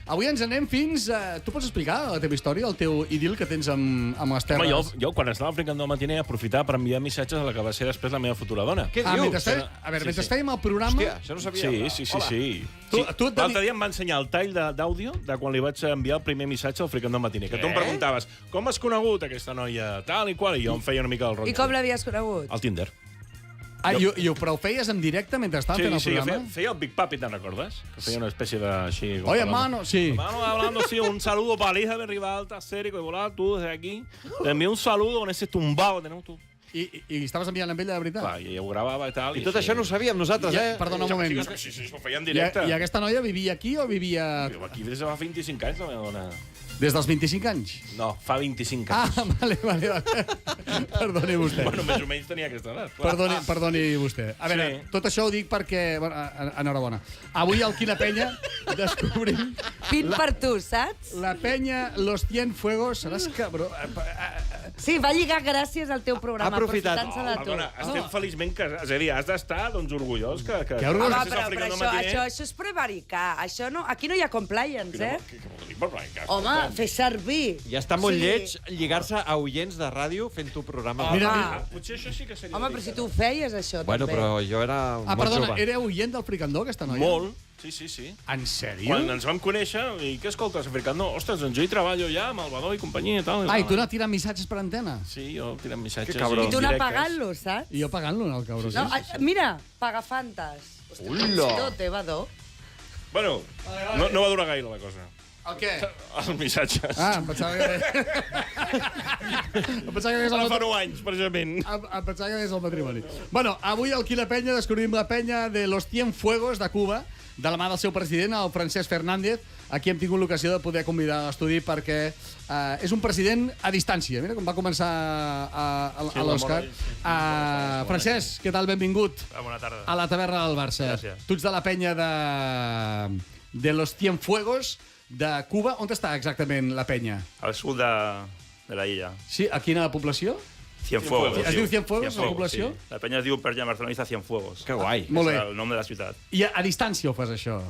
Avui ens anem fins... Tu pots explicar la teva història, el teu idil que tens amb les terres? Home, jo quan estava al Fricandó matiner aprofitava per enviar missatges a la que va ser després la meva futura dona. Què dius? Mentre fèiem el programa... Hòstia, això no sabia. Sí. L'altre dia em va ensenyar el tall d'àudio de quan li vaig enviar el primer missatge al Fricandó matiner, que tu em preguntaves com has conegut aquesta noia, tal i qual, i jo em feia una mica el rotllo. I com l'havies conegut? Al Tinder. Però ho feies en directe mentre estàvem fent el programa? Feia el Big Papi, te'n recordes? Que feia una espècie de... Oye, hermano, sí. Hermano, hablando así, un saludo para la hija de Rivalta, Cérico y volar, tú desde aquí. Te envío un saludo con ese tumbao que tenemos tú. I estaves enviant amb ella, de veritat? Clar, i ho gravava i tal. I tot això no ho sabíem nosaltres, Perdona un moment. Sí, ho feia en directe. I aquesta noia vivia aquí o vivia... Viu aquí des de fa 25 anys, la meva dona. Des dels 25 anys? No, fa 25 anys. Vale. Perdoni vostè. Bueno, més o menys tenia aquesta edat. Perdoni vostè. A veure, tot això ho dic perquè... Enhorabona. Avui al Quina Penya descobrim... Pit per tu, saps? La penya Los Cienfuegos, seràs cabró... Sí, va lligar gràcies al teu programa, aprofitant-se de tu. Perdona, estem feliçment casats. És a dir, has d'estar orgullós que orgullós. Home, però això és prevaricar. Aquí no hi ha compliance, Home, fer servir. Ja està molt lleig lligar-se a oients de ràdio fent-ho programa. Potser això sí que seria... Home, però si tu ho feies, això, Bueno, també. però jo era molt perdona, jove. era oient del Fricandó, aquesta noia? Molt. Sí. En sèrio? Quan ens vam conèixer, i què escoltes, Fricandó? Ostres, doncs jo hi treballo ja, amb el Badó i companyia i tal. I tu anar tirant missatges per antena? Sí, jo tirant missatges. Que cabró. I tu anar pagant-lo, saps? I jo pagant-lo, el cabró. No, mira, Pagafantes. Ula! Badó. Bueno, no va durar gaire la cosa. El què? Els missatges. Em pensava que... em pensava que hagués el Fa 9 anys, precisament. Em pensava que hagués el matrimoni. Bueno, avui al Quina Penya descobrim la penya de Los Cienfuegos de Cuba, de la mà del seu president, el Francesc Fernández. Aquí hem tingut l'ocasió de poder convidar a l'estudi perquè és un president a distància. Mira com va començar a l'Òscar. Francesc, què tal? Benvingut. Bona tarda. A la taverna del Barça. Gràcies. Tu ets de la penya de Los Cienfuegos de Cuba. On està exactament la penya? Al sud de la illa. Sí, a quina població? Cienfuegos. Es diu Cienfuegos, la població? Sí. La penya es diu per barcelonista Cienfuegos. Que guai. Molt bé. És el nom de la ciutat. I a distància ho fas, això?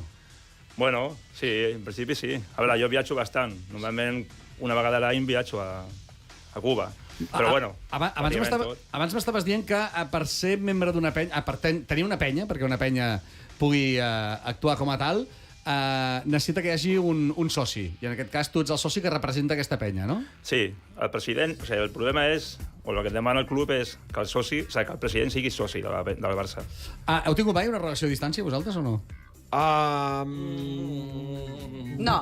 Bueno, sí, en principi sí. A veure, jo viatjo bastant. Normalment una vegada a l'any viatjo a Cuba. Però bueno... Abans m'estaves dient que per ser membre d'una penya, per tenir una penya, perquè una penya pugui actuar com a tal, necessita que hi hagi un soci. I en aquest cas tu ets el soci que representa aquesta penya, no? Sí, el president... O sigui, el problema és, o el que demana el club és que el soci, o sigui, que el president sigui soci del Barça. Heu tingut mai una relació a distància, vosaltres, o no? No.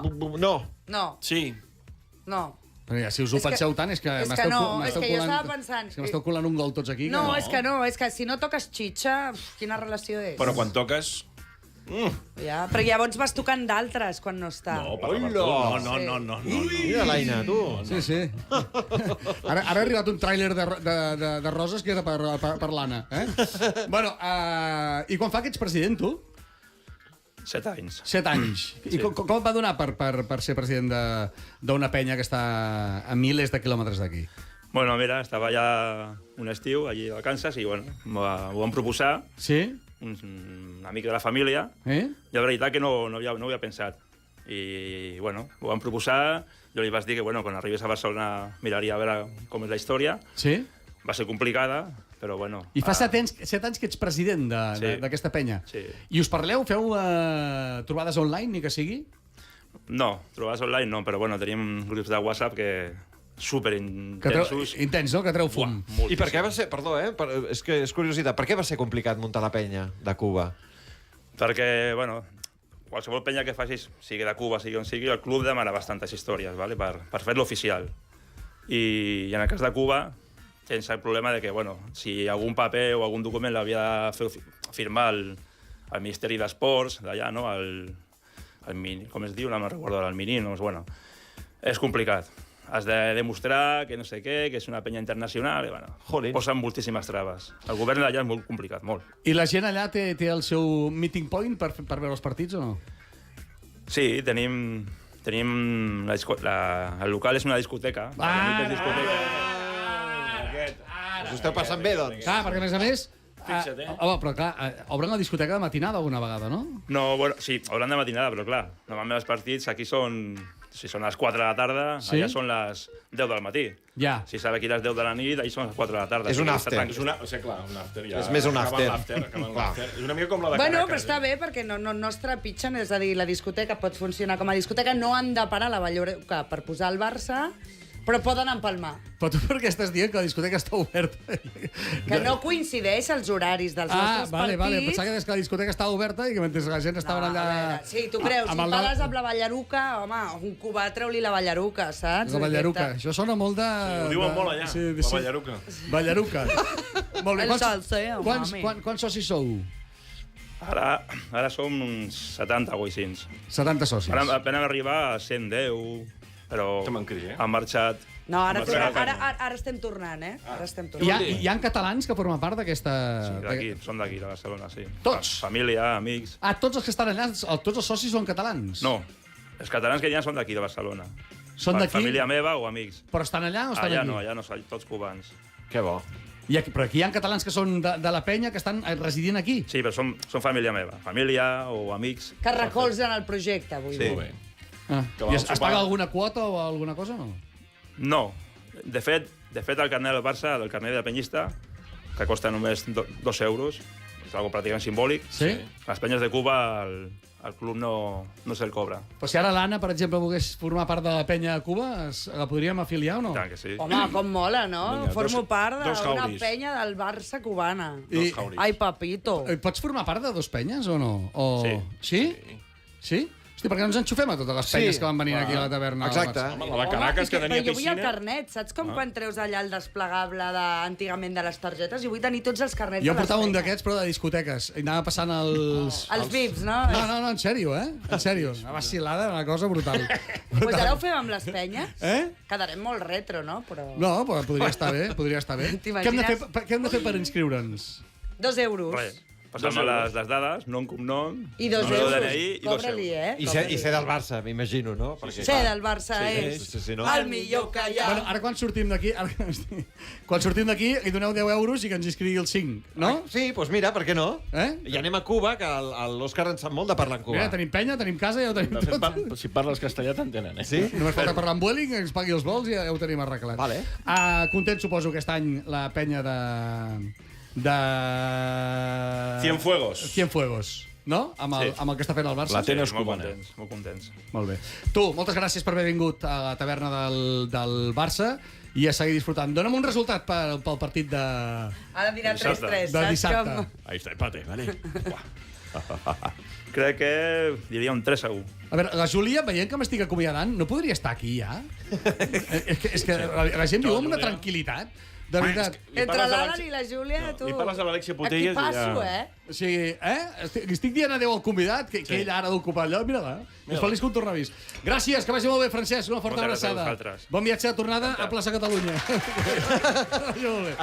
No. Sí. No. Però ja, si us ho penseu tant, és que jo estava pensant... És que m'esteu colant un gol tots aquí. No, és que si no toques xitxa, quina relació és? Però quan toques... Ja, però llavors vas tocant d'altres quan no està. No. Mira l'Aina, tu. Sí. Ara ha arribat un tràiler de roses que era per l'Anna. Bueno, i quan fa que ets president, tu? 7 anys. 7 anys. I com et va donar per ser president d'una penya que està a milers de quilòmetres d'aquí? Bueno, mira, estava ja un estiu allí a Kansas i, bueno, m'ho van proposar. Sí? Un amic de la família. I la veritat que no ho havia pensat. I, bueno, ho van proposar. Jo li vaig dir que, bueno, quan arribés a Barcelona miraria a veure com és la història. Sí? Va ser complicada, però, bueno... I fa 7 anys que ets president d'aquesta penya. Sí. I us parleu? Feu trobades online, ni que sigui? No, trobades online no, però, bueno, tenim grups de WhatsApp que... superintensos. Intens, no? Que treu fum. I per què va ser... Perdó, és que és curiositat. Per què va ser complicat muntar la penya de Cuba? Perquè, bueno, qualsevol penya que facis, sigui de Cuba, sigui on sigui, el club demana bastantes històries, ¿vale? per fer-lo oficial. I en el cas de Cuba, tens el problema de que, bueno, si algun paper o algun document l'havia de fer firmar el Ministeri d'Esports d'allà, no? Com es diu? No me'n recordo el Mini, no? Bueno, és complicat. Has de demostrar que no sé què, que és una penya internacional, i, bueno, posen moltíssimes traves. El govern d'allà és molt complicat, molt. I la gent allà té el seu meeting point per veure els partits o no? Sí, tenim el local és una discoteca. Us ho esteu passant bé, doncs? Clar, perquè a més, Fixa't, Home, però clar, obren la discoteca de matinada alguna vegada, no? No, bueno, sí, hauran de matinada, però clar, normalment els partits aquí són... Si són les 4 de la tarda, Sí? allà són les 10 del matí. Ja. Si sabe aquí les 10 de la nit, allà són les 4 de la tarda. És un after. És o sigui, clar, un after. Ja, És més un after. Acabant l'after. És una mica com la de Bueno, Caracas. però està bé, perquè no es trepitgen, és a dir, la discoteca pot funcionar com a discoteca, no han de parar la Valloreca per posar el Barça, però poden empalmar. Però tu per què estàs dient que la discoteca està oberta? Que no coincideix els horaris dels nostres vale. partits. Pensava que la discoteca estava oberta i que mentre la gent estava allà... A veure, sí, tu creus, si parles amb la Ballaruca, home, un cubà treu-li la Ballaruca, saps? La Ballaruca. Això sona molt de... Ho diuen molt allà, la Ballaruca. Ballaruca. Molt bé. El salseo, mami. Quants socis sou? Ara som uns 70 o així. 70 socis. Ara vam arribar a 110, però Estem en crisi, han marxat... No, ara Ara estem tornant, eh? Ara estem tornant. Hi ha catalans que formen part d'aquesta... d'aquí, són d'aquí, de Barcelona, sí. Tots? Família, amics... Tots els que estan allà, tots els socis són catalans? No, els catalans que hi ha són d'aquí, de Barcelona. Són d'aquí? Família meva o amics. Però estan allà o estan aquí? Allà no, tots cubans. Que bo. Però aquí hi ha catalans que són de la penya que estan residint aquí? Sí, però són família meva. Família o amics. Que recolzen el projecte, vull dir. Molt bé. I es paga alguna quota o alguna cosa o no? No. De fet, el carnet del Barça, del carnet de penyista, que costa només 2 euros, és algo pràcticament simbòlic. Sí? Les penyes de Cuba, el club no se'l cobra. Però si ara l'Anna, per exemple, volgués formar part de la penya de Cuba, la podríem afiliar o no? Tant que sí. Home, com mola, no? Vinga, Formo part dos d'una jauris. penya del Barça cubana. I- Jauris. Ai, papito. Pots formar part de dos penyes o no? Sí. Sí? Sí? Hosti, per què no ens enxufem a totes les penyes que van venir aquí a la taverna? Exacte. Home, la de Caracas, que tenia Però jo vull el piscina... carnet, saps com quan treus allà el desplegable antigament de les targetes? Jo vull tenir tots els carnets Jo de les portava un penyes. d'aquests, però de discoteques. I anava passant els... Els VIPs, no? No, en sèrio, eh? En sèrio. Una vacilada, una cosa brutal. Pues ara ho fem amb les penyes. Eh? Quedarem molt retro, no? Però... No, però podria estar bé, podria estar bé. T'imagines? Què hem de fer per inscriure'ns? 2 euros. Res. Passar-me les dades, nom, cognom, I 2 número euros. de DNI i 2 Cobra-li, euros. eh? I ser del Barça, m'imagino, no? Perquè, Ser del Barça Sí, és sí, no? el millor que hi ha. Bueno, ara quan sortim d'aquí... Quan sortim d'aquí, li doneu 10 euros i que ens inscrigui el 5, no? Sí, doncs mira, per què no? Eh? I anem a Cuba, que l'Òscar en sap molt de parlar en Cuba. Mira, tenim penya, tenim casa, ja ho tenim De fet, tot. si parles castellà t'entenen, eh? Sí? Només falta parlar amb Vueling, que ens pagui els vols i ja ho tenim arreglat. Vale. Content, suposo, aquest any, la penya de... Cienfuegos. Cienfuegos, no? Amb el que està fent el Barça. La Tenes molt cubana. contents, molt contents. Molt bé. Tu, moltes gràcies per haver vingut a la taverna del Barça i a seguir disfrutant. Dona'm un resultat pel partit de Ara dirà 3-3, saps dissabte. com? Ahí está, empate, vale. Crec que diria un 3-1. A veure, la Júlia, veient que m'estic acomiadant, no podria estar aquí ja? és que la gent viu amb una tranquil·litat. De veritat. Entre l'Alan i la Júlia, tu... Li parles a l'Alexia Putellas i Equipasso, ja... O sigui, li estic dient adéu al convidat, que ell ara ha d'ocupar allò. Mira-la. És feliç que un tornavís. Gràcies, que vagi molt bé, Francesc. Una forta Moltes gràcies a abraçada. vosaltres. Bon viatge de tornada a Plaça Catalunya. Molt bé.